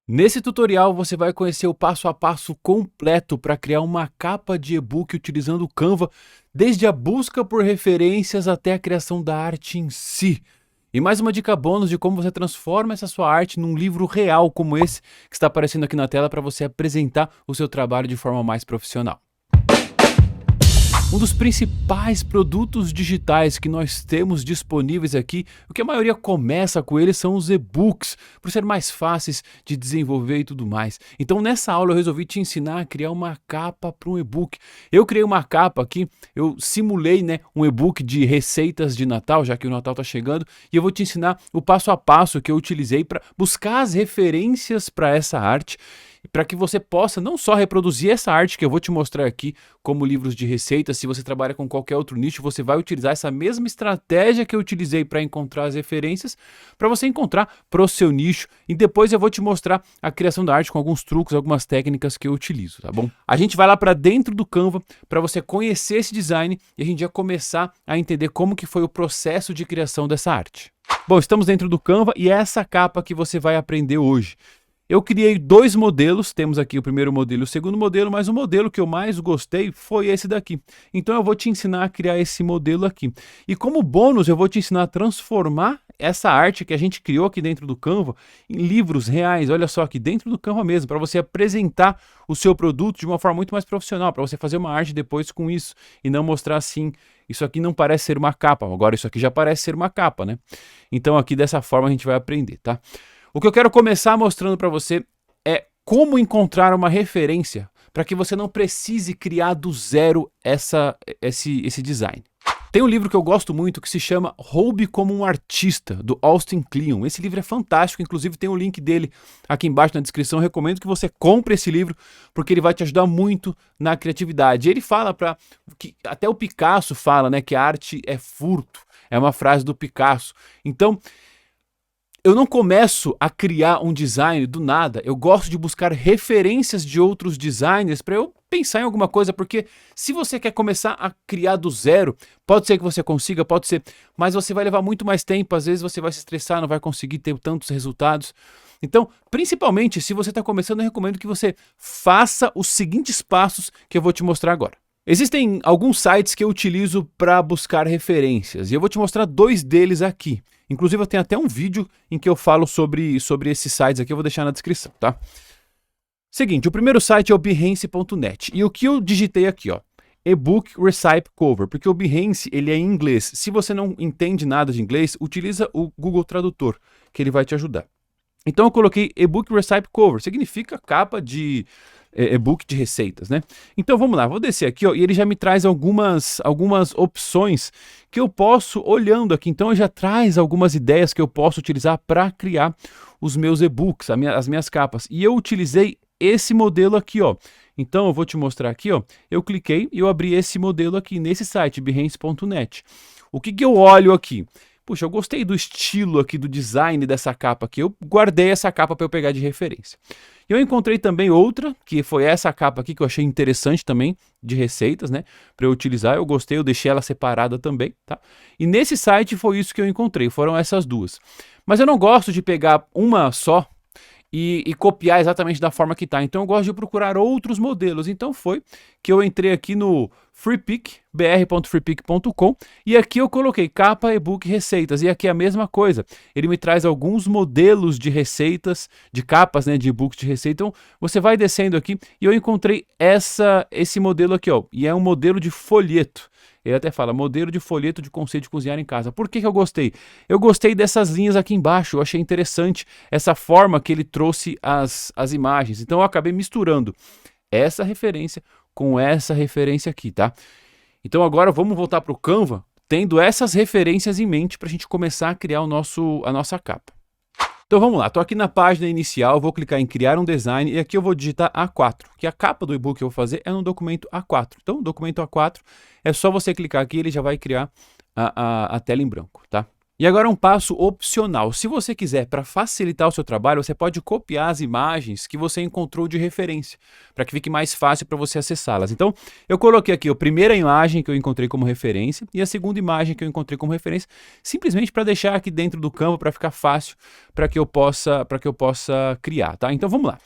Nesse tutorial você vai conhecer o passo a passo completo para criar uma capa de e-book utilizando o Canva, desde a busca por referências até a criação da arte em si. E mais uma dica bônus de como você transforma essa sua arte num livro real como esse que está aparecendo aqui na tela para você apresentar o seu trabalho de forma mais profissional. Um dos principais produtos digitais que nós temos disponíveis aqui, o que a maioria começa com eles são os e-books, por ser mais fáceis de desenvolver e tudo mais. Então nessa aula eu resolvi te ensinar a criar uma capa para um e-book. Eu criei uma capa aqui, eu simulei um e-book de receitas de Natal, já que o Natal está chegando, e eu vou te ensinar o passo a passo que eu utilizei para buscar as referências para essa arte, para que você possa não só reproduzir essa arte que eu vou te mostrar aqui como livros de receitas. Se você trabalha com qualquer outro nicho, você vai utilizar essa mesma estratégia que eu utilizei para encontrar as referências, para você encontrar para o seu nicho, e depois eu vou te mostrar a criação da arte com alguns truques, algumas técnicas que eu utilizo, tá bom? A gente vai lá para dentro do Canva para você conhecer esse design e a gente já começar a entender como que foi o processo de criação dessa arte. Bom, estamos dentro do Canva e é essa capa que você vai aprender hoje. Eu criei dois modelos, temos aqui o primeiro modelo e o segundo modelo, mas o modelo que eu mais gostei foi esse daqui. Então eu vou te ensinar a criar esse modelo aqui. E como bônus eu vou te ensinar a transformar essa arte que a gente criou aqui dentro do Canva em livros reais. Olha só, aqui dentro do Canva mesmo, para você apresentar o seu produto de uma forma muito mais profissional, para você fazer uma arte depois com isso e não mostrar assim, isso aqui não parece ser uma capa, agora isso aqui já parece ser uma capa, né? Então aqui dessa forma a gente vai aprender, tá? O que eu quero começar mostrando para você é como encontrar uma referência para que você não precise criar do zero esse design. Tem um livro que eu gosto muito que se chama Roube como um Artista, do Austin Kleon. Esse livro é fantástico, inclusive tem o link dele aqui embaixo na descrição. Eu recomendo que você compre esse livro, porque ele vai te ajudar muito na criatividade. Ele fala até o Picasso fala, né, que a arte é furto. É uma frase do Picasso. Então, eu não começo a criar um design do nada, eu gosto de buscar referências de outros designers para eu pensar em alguma coisa, porque se você quer começar a criar do zero, pode ser que você consiga, pode ser, mas você vai levar muito mais tempo, às vezes você vai se estressar, não vai conseguir ter tantos resultados. Então, principalmente se você está começando, eu recomendo que você faça os seguintes passos que eu vou te mostrar agora. Existem alguns sites que eu utilizo para buscar referências, e eu vou te mostrar dois deles aqui. Inclusive eu tenho até um vídeo em que eu falo sobre esses sites aqui, eu vou deixar na descrição, tá? Seguinte, o primeiro site é o Behance.net, e o que eu digitei aqui, ó, e-book recipe cover, porque o Behance ele é em inglês. Se você não entende nada de inglês, utiliza o Google Tradutor, que ele vai te ajudar. Então eu coloquei e-book recipe cover, significa capa de e-book de receitas, né? Então vamos lá, vou descer aqui, ó, e ele já me traz algumas opções que eu posso, olhando aqui, então ele já traz algumas ideias que eu posso utilizar para criar os meus e-books, as minhas capas. E eu utilizei esse modelo aqui, ó. Então eu vou te mostrar aqui, ó, eu cliquei e eu abri esse modelo aqui nesse site, Behance.net. O que eu olho aqui? Puxa, eu gostei do estilo aqui, do design dessa capa aqui, eu guardei essa capa para eu pegar de referência. Eu encontrei também outra, que foi essa capa aqui, que eu achei interessante também, de receitas, né, para eu utilizar. Eu gostei, eu deixei ela separada também, tá? E nesse site foi isso que eu encontrei, foram essas duas. Mas eu não gosto de pegar uma só e copiar exatamente da forma que está. Então eu gosto de procurar outros modelos. Então foi que eu entrei aqui no freepik, br.freepik.com, e aqui eu coloquei capa, e-book, receitas, e aqui é a mesma coisa. Ele me traz alguns modelos de receitas, de capas, né, de e-books de receita. Então você vai descendo aqui e eu encontrei esse modelo aqui, ó, e é um modelo de folheto. Ele até fala, modelo de folheto de conceito de cozinhar em casa. Por que eu gostei? Eu gostei dessas linhas aqui embaixo, eu achei interessante essa forma que ele trouxe as imagens. Então eu acabei misturando essa referência com essa referência aqui, tá? Então agora vamos voltar para o Canva, tendo essas referências em mente para a gente começar a criar a nossa capa. Então vamos lá, estou aqui na página inicial, vou clicar em criar um design e aqui eu vou digitar A4, que a capa do e-book que eu vou fazer é no documento A4. Então, documento A4, é só você clicar aqui e ele já vai criar a tela em branco, tá? E agora um passo opcional. Se você quiser, para facilitar o seu trabalho, você pode copiar as imagens que você encontrou de referência, para que fique mais fácil para você acessá-las. Então, eu coloquei aqui a primeira imagem que eu encontrei como referência e a segunda imagem que eu encontrei como referência, simplesmente para deixar aqui dentro do Canva para ficar fácil para que eu possa criar, tá? Então vamos lá.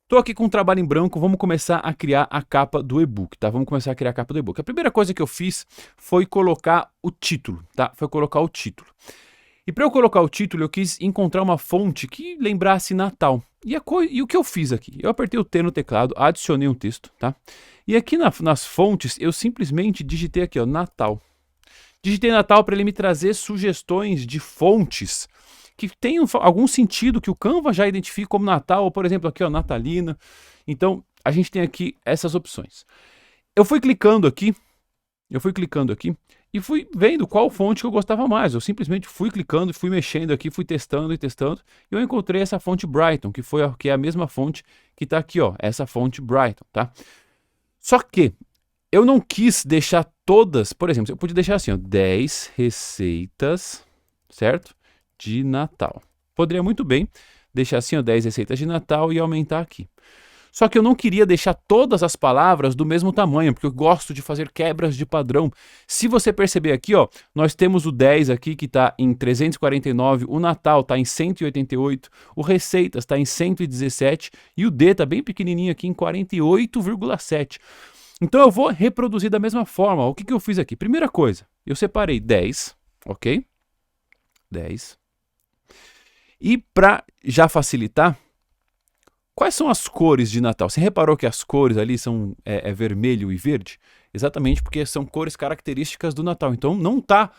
Estou aqui com um trabalho em branco, vamos começar a criar a capa do e-book, tá? Vamos começar a criar a capa do e-book. A primeira coisa que eu fiz foi colocar o título, tá? Foi colocar o título. E para eu colocar o título, eu quis encontrar uma fonte que lembrasse Natal. E o que eu fiz aqui? Eu apertei o T no teclado, adicionei um texto, tá? E aqui nas fontes, eu simplesmente digitei aqui, ó, Natal. Digitei Natal para ele me trazer sugestões de fontes que tenham algum sentido, que o Canva já identifique como Natal, ou por exemplo aqui, ó, natalina. Então, a gente tem aqui essas opções. Eu fui clicando aqui e fui vendo qual fonte que eu gostava mais. Eu simplesmente fui clicando, fui mexendo aqui, fui testando e testando, e eu encontrei essa fonte Brighton, que é a mesma fonte que está aqui, ó, essa fonte Brighton, tá? Só que eu não quis deixar todas, por exemplo, eu podia deixar assim, ó, 10 receitas, certo? De Natal. Poderia muito bem deixar assim, ó, 10 receitas de Natal e aumentar aqui. Só que eu não queria deixar todas as palavras do mesmo tamanho, porque eu gosto de fazer quebras de padrão. Se você perceber aqui, ó, nós temos o 10 aqui que está em 349, o Natal está em 188, o Receitas está em 117 e o D está bem pequenininho aqui em 48,7. Então eu vou reproduzir da mesma forma. O que eu fiz aqui? Primeira coisa, eu separei 10, ok? 10. E para já facilitar, quais são as cores de Natal? Você reparou que as cores ali são vermelho e verde? Exatamente porque são cores características do Natal. Então não tá...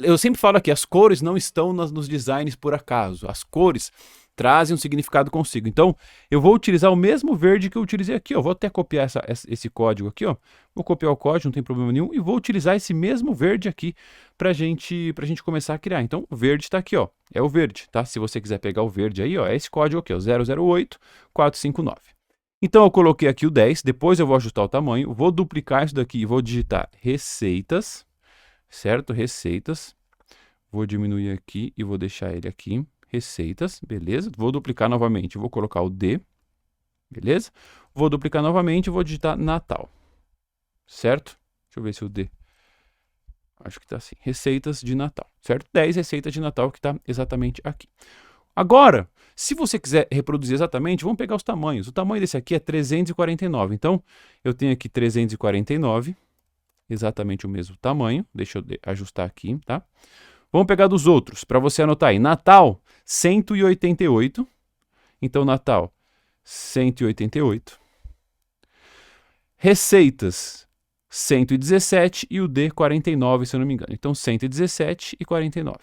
Eu sempre falo aqui, as cores não estão nos designs por acaso. As cores trazem um significado consigo. Então eu vou utilizar o mesmo verde que eu utilizei aqui. Ó. Vou até copiar esse código aqui. Ó. Vou copiar o código, não tem problema nenhum. E vou utilizar esse mesmo verde aqui para gente começar a criar. Então o verde está aqui. Ó. É o verde, tá? Se você quiser pegar o verde aí, ó, é esse código aqui, ó, 008459. Então eu coloquei aqui o 10, depois eu vou ajustar o tamanho, vou duplicar isso daqui e vou digitar receitas, certo? Receitas. Vou diminuir aqui e vou deixar ele aqui. Receitas, beleza? Vou duplicar novamente, vou colocar o D, beleza? Vou duplicar novamente e vou digitar Natal, certo? Deixa eu ver se o D... Acho que está assim, receitas de Natal, certo? 10 receitas de Natal que está exatamente aqui. Agora, se você quiser reproduzir exatamente, vamos pegar os tamanhos. O tamanho desse aqui é 349, então eu tenho aqui 349, exatamente o mesmo tamanho. Deixa eu ajustar aqui, tá? Vamos pegar dos outros, para você anotar aí. Natal, 188. Então, Natal, 188. Receitas, 117 e o D, 49, se eu não me engano. Então, 117 e 49.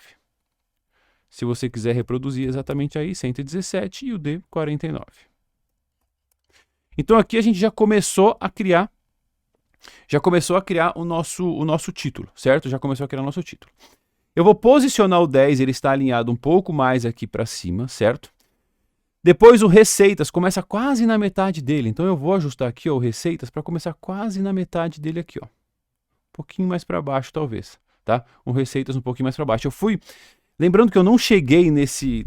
Se você quiser reproduzir exatamente aí, 117 e o D, 49. Então, aqui a gente já começou a criar o nosso título, certo? Já começou a criar o nosso título. Eu vou posicionar o 10, ele está alinhado um pouco mais aqui para cima, certo? Depois o Receitas começa quase na metade dele, então eu vou ajustar aqui ó, o Receitas para começar quase na metade dele aqui, ó. Um pouquinho mais para baixo talvez, tá? O Receitas um pouquinho mais para baixo. Eu fui... Lembrando que eu não cheguei nesse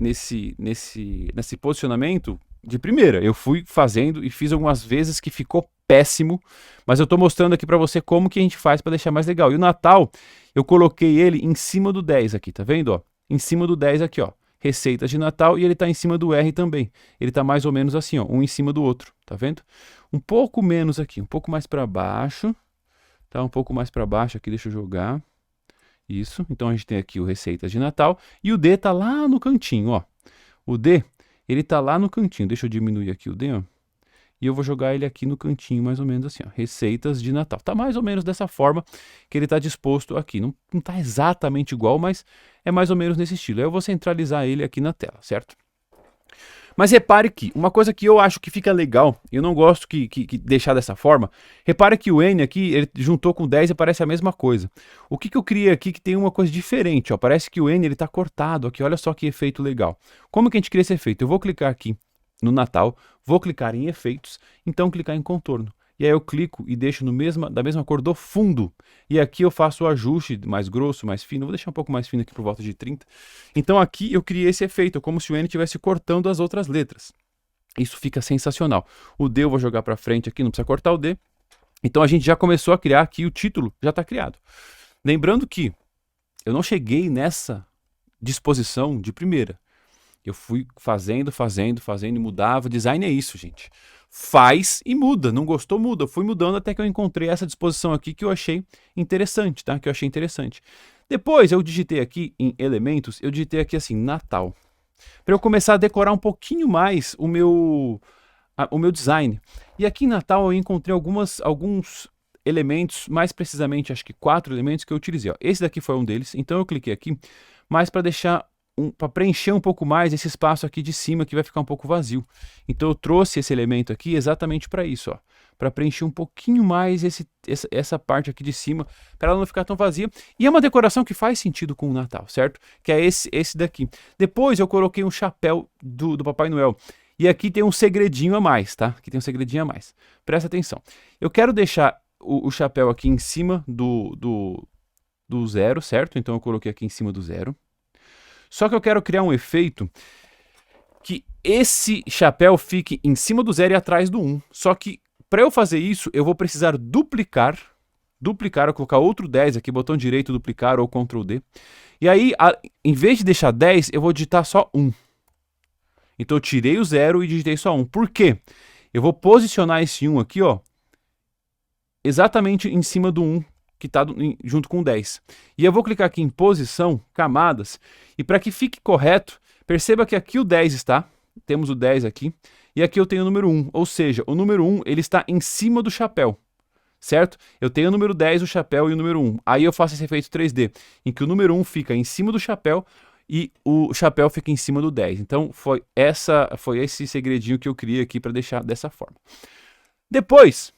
posicionamento de primeira. Eu fui fazendo e fiz algumas vezes que ficou péssimo, mas eu estou mostrando aqui para você como que a gente faz para deixar mais legal. E o Natal, eu coloquei ele em cima do 10 aqui, tá vendo? Ó? Em cima do 10 aqui, ó. Receitas de Natal e ele está em cima do R também. Ele está mais ou menos assim, ó, um em cima do outro, tá vendo? Um pouco menos aqui, um pouco mais para baixo, tá? Um pouco mais para baixo aqui, deixa eu jogar. Isso, então a gente tem aqui o Receitas de Natal e o D está lá no cantinho, ó. O D, ele está lá no cantinho, deixa eu diminuir aqui o D, ó. E eu vou jogar ele aqui no cantinho, mais ou menos assim, ó. Receitas de Natal. Tá mais ou menos dessa forma que ele está disposto aqui. Não está exatamente igual, mas é mais ou menos nesse estilo. Aí eu vou centralizar ele aqui na tela, certo? Mas repare que uma coisa que eu acho que fica legal, eu não gosto que deixar dessa forma, repare que o N aqui, ele juntou com 10 e parece a mesma coisa. O que eu criei aqui que tem uma coisa diferente, ó, parece que o N está cortado aqui, olha só que efeito legal. Como que a gente cria esse efeito? Eu vou clicar aqui no Natal, vou clicar em efeitos, então clicar em contorno. e aí eu clico e deixo da mesma cor do fundo. E aqui eu faço o ajuste mais grosso, mais fino. Vou deixar um pouco mais fino aqui por volta de 30. Então aqui eu criei esse efeito, como se o N estivesse cortando as outras letras. Isso fica sensacional. O D eu vou jogar para frente aqui, não precisa cortar o D. Então a gente já começou a criar aqui, o título já está criado. Lembrando que eu não cheguei nessa disposição de primeira. Eu fui fazendo e mudava. Design é isso, gente. Faz e muda. Não gostou, muda. Eu fui mudando até que eu encontrei essa disposição aqui que eu achei interessante, tá? Que eu achei interessante. Depois eu digitei aqui em elementos, eu digitei aqui assim, Natal. Para eu começar a decorar um pouquinho mais o meu design. E aqui em Natal eu encontrei alguns elementos, mais precisamente acho que 4 elementos que eu utilizei. Ó. Esse daqui foi um deles, então eu cliquei aqui, mas para deixar para preencher um pouco mais esse espaço aqui de cima que vai ficar um pouco vazio. Então eu trouxe esse elemento aqui exatamente para isso, para preencher um pouquinho mais essa parte aqui de cima, para ela não ficar tão vazia. E é uma decoração que faz sentido com o Natal, certo? Que é esse daqui. Depois eu coloquei um chapéu do Papai Noel. E aqui tem um segredinho a mais, tá? Aqui tem um segredinho a mais. Presta atenção. Eu quero deixar o chapéu aqui em cima do zero, certo? Então eu coloquei aqui em cima do zero. Só que eu quero criar um efeito que esse chapéu fique em cima do 0 e atrás do 1. Só que para eu fazer isso, eu vou precisar duplicar, eu colocar outro 10 aqui, botão direito, duplicar ou Ctrl D. E aí, em vez de deixar 10, eu vou digitar só 1. Então eu tirei o 0 e digitei só 1. Por quê? Eu vou posicionar esse 1 aqui, ó, exatamente em cima do 1. Que está junto com 10. E eu vou clicar aqui em posição, camadas, e para que fique correto, perceba que aqui o 10 está, temos o 10 aqui, e aqui eu tenho o número 1, ou seja, o número 1 ele está em cima do chapéu, certo? Eu tenho o número 10, o chapéu e o número 1. Aí eu faço esse efeito 3D, em que o número 1 fica em cima do chapéu e o chapéu fica em cima do 10. Então foi esse segredinho que eu criei aqui para deixar dessa forma. Depois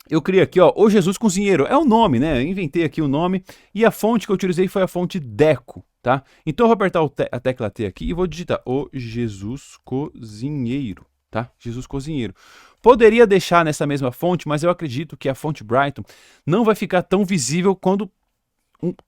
eu criei aqui, ó, o Jesus Cozinheiro. É o nome, né? Eu inventei aqui o nome. E a fonte que eu utilizei foi a fonte Deco, tá? Então eu vou apertar a tecla T aqui e vou digitar o Jesus Cozinheiro, tá? Jesus Cozinheiro. Poderia deixar nessa mesma fonte, mas eu acredito que a fonte Brighton não vai ficar tão visível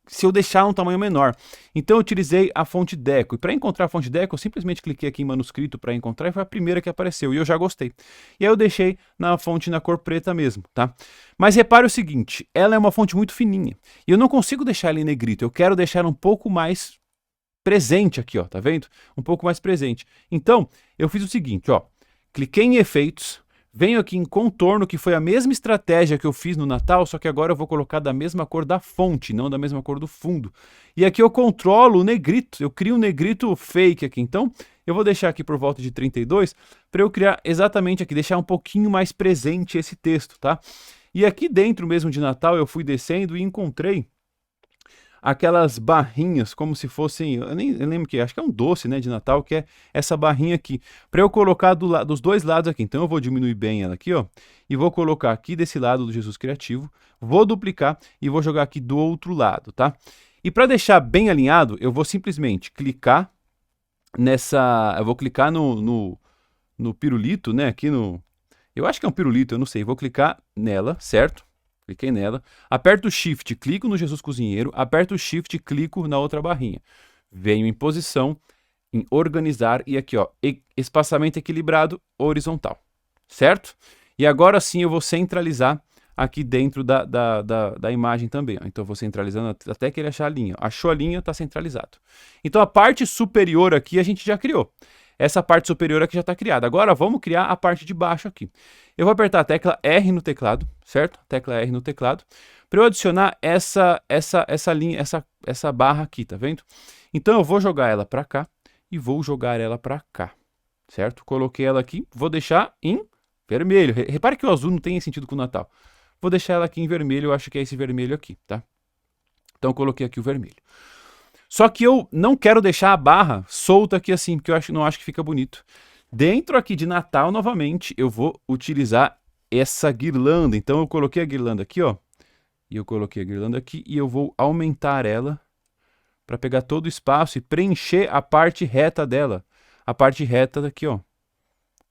se eu deixar um tamanho menor. Então eu utilizei a fonte Deco. E para encontrar a fonte Deco, eu simplesmente cliquei aqui em manuscrito para encontrar e foi a primeira que apareceu. E eu já gostei. E aí eu deixei na fonte na cor preta mesmo, tá? Mas repare o seguinte, ela é uma fonte muito fininha. E eu não consigo deixar ela em negrito. Eu quero deixar ela um pouco mais presente aqui, ó. Tá vendo? Um pouco mais presente. Então, eu fiz o seguinte, ó. Cliquei em efeitos. Venho aqui em contorno, que foi a mesma estratégia que eu fiz no Natal, só que agora eu vou colocar da mesma cor da fonte, não da mesma cor do fundo. E aqui eu controlo o negrito, eu crio um negrito fake aqui. Então, eu vou deixar aqui por volta de 32, para eu criar exatamente aqui, deixar um pouquinho mais presente esse texto, tá? E aqui dentro mesmo de Natal, eu fui descendo e encontrei aquelas barrinhas, como se fossem, eu lembro que, acho que é um doce, né, de Natal, que é essa barrinha aqui, para eu colocar dos dois lados aqui. Então eu vou diminuir bem ela aqui, ó, e vou colocar aqui desse lado do Jesus Criativo, vou duplicar e vou jogar aqui do outro lado, tá? E para deixar bem alinhado, eu vou simplesmente clicar eu vou clicar no pirulito, né, aqui eu acho que é um pirulito, eu não sei, vou clicar nela, certo? Cliquei nela, aperto o Shift, clico no Jesus Cozinheiro, aperto o Shift e clico na outra barrinha. Venho em posição, em organizar e aqui, ó, espaçamento equilibrado horizontal, certo? E agora sim eu vou centralizar aqui dentro da imagem também, ó. Então eu vou centralizando até que ele achar a linha. Achou a linha, está centralizado. Então a parte superior aqui a gente já criou. Essa parte superior aqui já está criada. Agora vamos criar a parte de baixo aqui. Eu vou apertar a tecla R no teclado, certo? Tecla R no teclado, para eu adicionar essa linha, essa barra aqui, tá vendo? Então eu vou jogar ela para cá e vou jogar ela para cá, certo? Coloquei ela aqui, vou deixar em vermelho. Repare que o azul não tem sentido com o Natal. Vou deixar ela aqui em vermelho, eu acho que é esse vermelho aqui, tá? Então eu coloquei aqui o vermelho. Só que eu não quero deixar a barra solta aqui assim, porque eu não acho que fica bonito. Dentro aqui de Natal, novamente, eu vou utilizar essa guirlanda. Então eu coloquei a guirlanda aqui, ó. E eu coloquei a guirlanda aqui e eu vou aumentar ela para pegar todo o espaço e preencher a parte reta dela. A parte reta daqui, ó.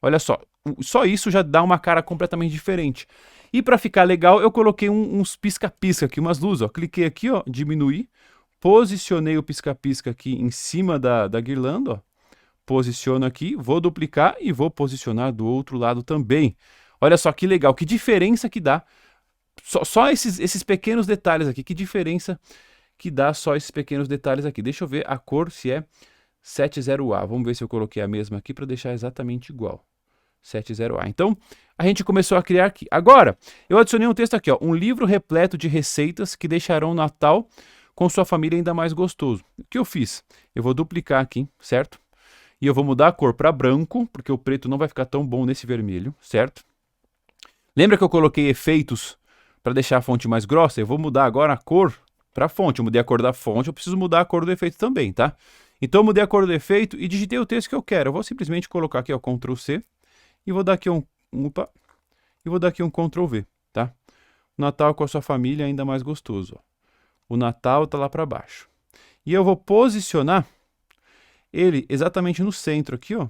Olha só isso já dá uma cara completamente diferente. E para ficar legal, eu coloquei uns pisca-pisca aqui, umas luzes, ó. Cliquei aqui, ó, diminuir, posicionei o pisca-pisca aqui em cima da guirlanda, ó. Posiciono aqui, vou duplicar e vou posicionar do outro lado também. Olha só que legal, que diferença que dá. Só esses pequenos detalhes aqui, que diferença que dá só esses pequenos detalhes aqui. Deixa eu ver a cor se é 70A. Vamos ver se eu coloquei a mesma aqui para deixar exatamente igual. 70A. Então, a gente começou a criar aqui. Agora, eu adicionei um texto aqui, ó. Um livro repleto de receitas que deixarão o Natal com sua família ainda mais gostoso. O que eu fiz? Eu vou duplicar aqui, certo? E eu vou mudar a cor para branco, porque o preto não vai ficar tão bom nesse vermelho, certo? Lembra que eu coloquei efeitos para deixar a fonte mais grossa? Eu vou mudar agora a cor para a fonte. Eu mudei a cor da fonte, eu preciso mudar a cor do efeito também, tá? Então eu mudei a cor do efeito e digitei o texto que eu quero. Eu vou simplesmente colocar aqui, ó, Ctrl C, e vou dar aqui e vou dar aqui um Ctrl V, tá? O Natal com a sua família é ainda mais gostoso, ó. O Natal tá lá para baixo. E eu vou posicionar ele exatamente no centro aqui, ó,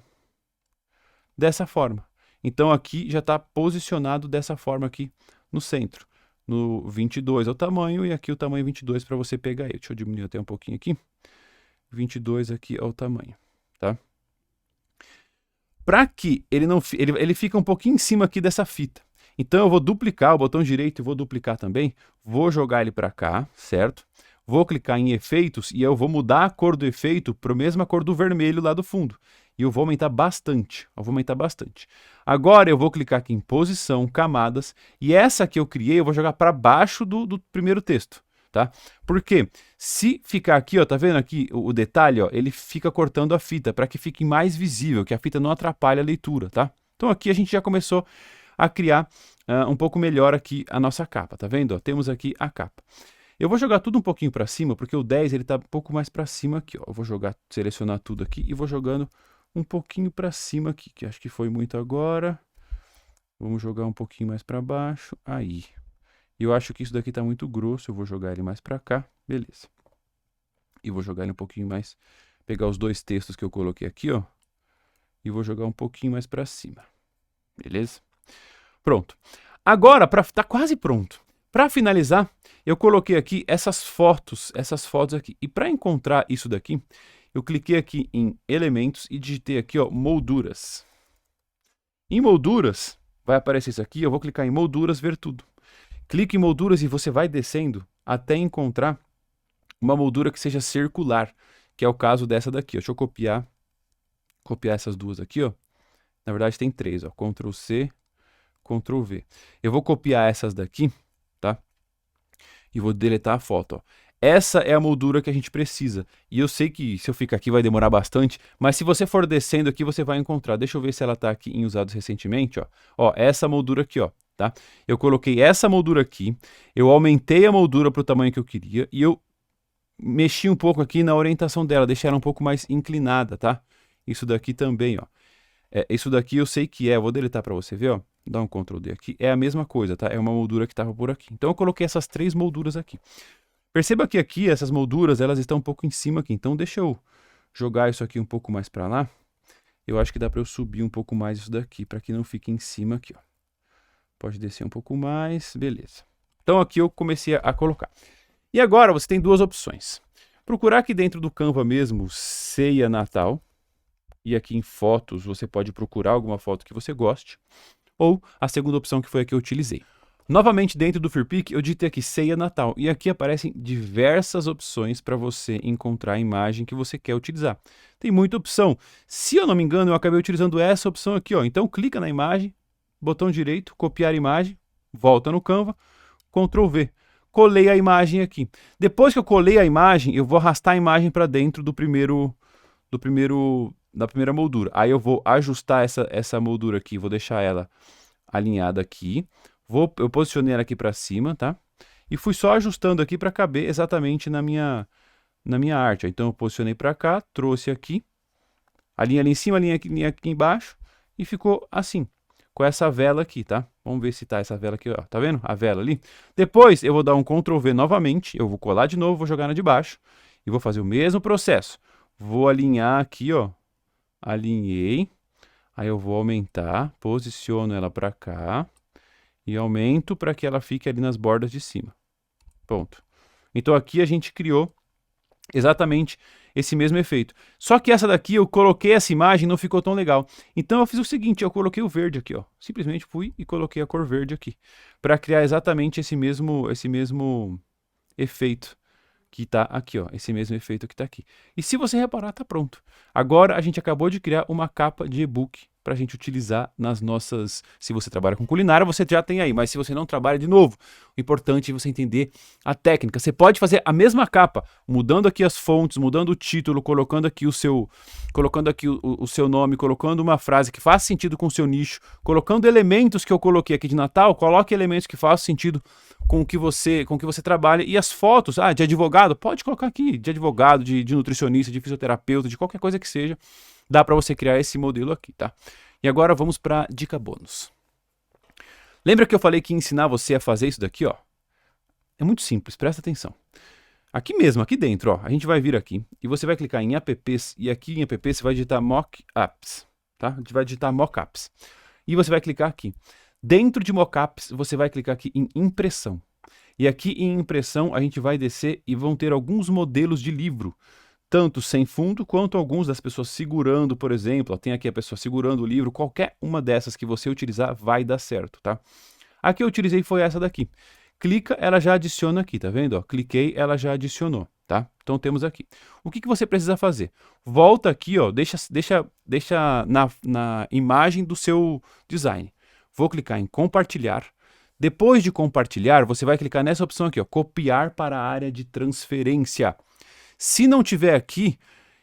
dessa forma. Então aqui já está posicionado dessa forma aqui no centro. No 22 é o tamanho e aqui o tamanho 22 para você pegar ele. Deixa eu diminuir até um pouquinho aqui. 22 aqui é o tamanho, tá? Para que ele não ele fica um pouquinho em cima aqui dessa fita. Então eu vou duplicar o botão direito e vou duplicar também. Vou jogar ele para cá, certo? Vou clicar em efeitos e eu vou mudar a cor do efeito para a mesma cor do vermelho lá do fundo. E eu vou aumentar bastante, Agora eu vou clicar aqui em posição, camadas, e essa que eu criei eu vou jogar para baixo do primeiro texto, tá? Porque se ficar aqui, ó, tá vendo aqui o detalhe, ó, ele fica cortando a fita para que fique mais visível, que a fita não atrapalhe a leitura, tá? Então aqui a gente já começou a criar um pouco melhor aqui a nossa capa, tá vendo? Ó, temos aqui a capa. Eu vou jogar tudo um pouquinho para cima, porque o 10 ele tá um pouco mais para cima aqui, ó. Eu vou selecionar tudo aqui e vou jogando um pouquinho para cima aqui, que acho que foi muito agora. Vamos jogar um pouquinho mais para baixo, aí. Eu acho que isso daqui tá muito grosso, eu vou jogar ele mais para cá, beleza. E vou jogar ele um pouquinho mais, pegar os dois textos que eu coloquei aqui, ó, e vou jogar um pouquinho mais para cima, beleza? Pronto. Agora, tá quase pronto. Para finalizar, eu coloquei aqui essas fotos aqui. E para encontrar isso daqui, eu cliquei aqui em elementos e digitei aqui, ó, molduras. Em molduras, vai aparecer isso aqui, eu vou clicar em molduras, ver tudo. Clique em molduras e você vai descendo até encontrar uma moldura que seja circular, que é o caso dessa daqui, ó. Deixa eu copiar essas duas aqui, ó. Na verdade tem três, ó, Ctrl C, Ctrl V. Eu vou copiar essas daqui, tá? E vou deletar a foto, ó. Essa é a moldura que a gente precisa. E eu sei que se eu ficar aqui vai demorar bastante, mas se você for descendo aqui, você vai encontrar. Deixa eu ver se ela tá aqui em usados recentemente, ó. Ó, essa moldura aqui, ó, tá? Eu coloquei essa moldura aqui, eu aumentei a moldura para o tamanho que eu queria e eu mexi um pouco aqui na orientação dela, deixei ela um pouco mais inclinada, tá? Isso daqui também, ó. Isso daqui eu sei que eu vou deletar para você ver, ó. Dá um Ctrl D aqui, é a mesma coisa, tá? É uma moldura que estava por aqui. Então eu coloquei essas três molduras aqui. Perceba que aqui, essas molduras, elas estão um pouco em cima aqui. Então deixa eu jogar isso aqui um pouco mais para lá. Eu acho que dá para eu subir um pouco mais isso daqui, para que não fique em cima aqui, ó. Pode descer um pouco mais, beleza. Então aqui eu comecei a colocar. E agora você tem duas opções. Procurar aqui dentro do Canva mesmo, Ceia Natal. E aqui em fotos, você pode procurar alguma foto que você goste. Ou a segunda opção que foi a que eu utilizei. Novamente dentro do Firpic, eu digitei aqui Ceia Natal. E aqui aparecem diversas opções para você encontrar a imagem que você quer utilizar. Tem muita opção. Se eu não me engano, eu acabei utilizando essa opção aqui, ó. Então clica na imagem, botão direito, copiar imagem, volta no Canva, Ctrl V. Colei a imagem aqui. Depois que eu colei a imagem, eu vou arrastar a imagem para dentro da primeira moldura. Aí eu vou ajustar essa moldura aqui, vou deixar ela alinhada aqui. Eu posicionei ela aqui para cima, tá? E fui só ajustando aqui para caber exatamente na minha arte. Ó. Então eu posicionei para cá, trouxe aqui, a linha ali em cima, a linha aqui embaixo, e ficou assim, com essa vela aqui, tá? Vamos ver se tá essa vela aqui, ó. Tá vendo? A vela ali. Depois eu vou dar um Ctrl V novamente, eu vou colar de novo, vou jogar na de baixo, e vou fazer o mesmo processo. Vou alinhar aqui, ó. Alinhei Aí eu vou aumentar, posiciono ela para cá e aumento para que ela fique ali nas bordas de cima. Pronto. Então aqui a gente criou exatamente esse mesmo efeito. Só que essa daqui eu coloquei essa imagem e não ficou tão legal. Então eu fiz o seguinte, eu coloquei o verde aqui, ó. Simplesmente fui e coloquei a cor verde aqui, para criar exatamente esse mesmo efeito que tá aqui, ó, esse mesmo efeito que tá aqui. E se você reparar, tá pronto. Agora a gente acabou de criar uma capa de e-book para a gente utilizar nas nossas... Se você trabalha com culinária, você já tem aí, mas se você não trabalha, de novo, o importante é você entender a técnica. Você pode fazer a mesma capa, mudando aqui as fontes, mudando o título, colocando aqui o seu nome, colocando uma frase que faz sentido com o seu nicho, colocando elementos que eu coloquei aqui de Natal, coloque elementos que façam sentido com o que você trabalha, e as fotos, de advogado, pode colocar aqui, de advogado, de nutricionista, de fisioterapeuta, de qualquer coisa que seja, dá para você criar esse modelo aqui, tá? E agora vamos para dica bônus. Lembra que eu falei que ia ensinar você a fazer isso daqui, ó? É muito simples, presta atenção. Aqui mesmo, aqui dentro, ó, a gente vai vir aqui e você vai clicar em apps, e aqui em apps você vai digitar mockups, tá? A gente vai digitar mockups. E você vai clicar aqui. Dentro de mockups, você vai clicar aqui em impressão. E aqui em impressão a gente vai descer e vão ter alguns modelos de livro, tanto sem fundo quanto alguns das pessoas segurando, por exemplo. Ó, tem aqui a pessoa segurando o livro, qualquer uma dessas que você utilizar vai dar certo, tá? A que eu utilizei foi essa daqui. Clica, ela já adiciona aqui, tá vendo? Ó, cliquei, ela já adicionou, tá? Então temos aqui. O que você precisa fazer? Volta aqui, ó, deixa na imagem do seu design. Vou clicar em compartilhar. Depois de compartilhar, você vai clicar nessa opção aqui, ó, copiar para a área de transferência. Se não tiver aqui,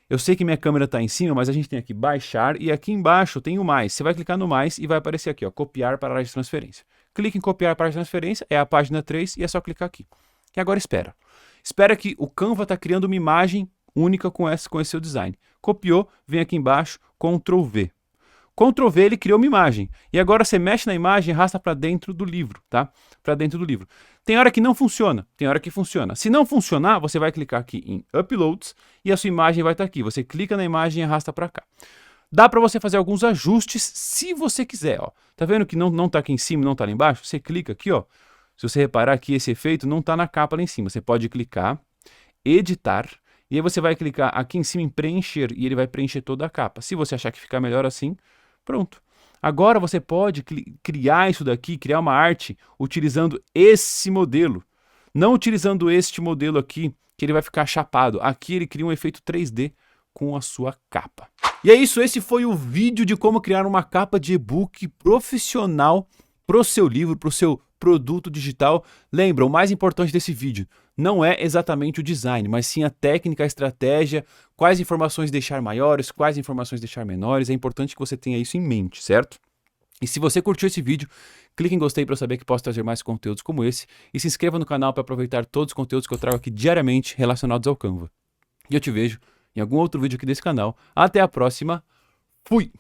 eu sei que minha câmera está em cima, mas a gente tem aqui baixar e aqui embaixo tem o mais. Você vai clicar no mais e vai aparecer aqui, ó, copiar para a área de transferência. Clique em copiar para a área de transferência, é a página 3 e é só clicar aqui. E agora espera. Espera que o Canva está criando uma imagem única com esse seu design. Copiou, vem aqui embaixo, Ctrl V. Ctrl V, ele criou uma imagem. E agora você mexe na imagem e arrasta para dentro do livro, tá? Para dentro do livro. Tem hora que não funciona, tem hora que funciona. Se não funcionar, você vai clicar aqui em Uploads e a sua imagem vai estar aqui. Você clica na imagem e arrasta para cá. Dá para você fazer alguns ajustes se você quiser, ó. Tá vendo que não tá aqui em cima, não tá lá embaixo? Você clica aqui, ó. Se você reparar que esse efeito não tá na capa lá em cima, você pode clicar, editar, e aí você vai clicar aqui em cima em preencher e ele vai preencher toda a capa. Se você achar que fica melhor assim, pronto. Agora você pode criar isso daqui, criar uma arte utilizando esse modelo. Não utilizando este modelo aqui, que ele vai ficar chapado. Aqui ele cria um efeito 3D com a sua capa. E é isso, esse foi o vídeo de como criar uma capa de e-book profissional para o seu livro, para o seu produto digital. Lembra, o mais importante desse vídeo não é exatamente o design, mas sim a técnica, a estratégia, quais informações deixar maiores, quais informações deixar menores. É importante que você tenha isso em mente, certo? E se você curtiu esse vídeo, clique em gostei para eu saber que posso trazer mais conteúdos como esse e se inscreva no canal para aproveitar todos os conteúdos que eu trago aqui diariamente relacionados ao Canva. E eu te vejo em algum outro vídeo aqui desse canal. Até a próxima. Fui!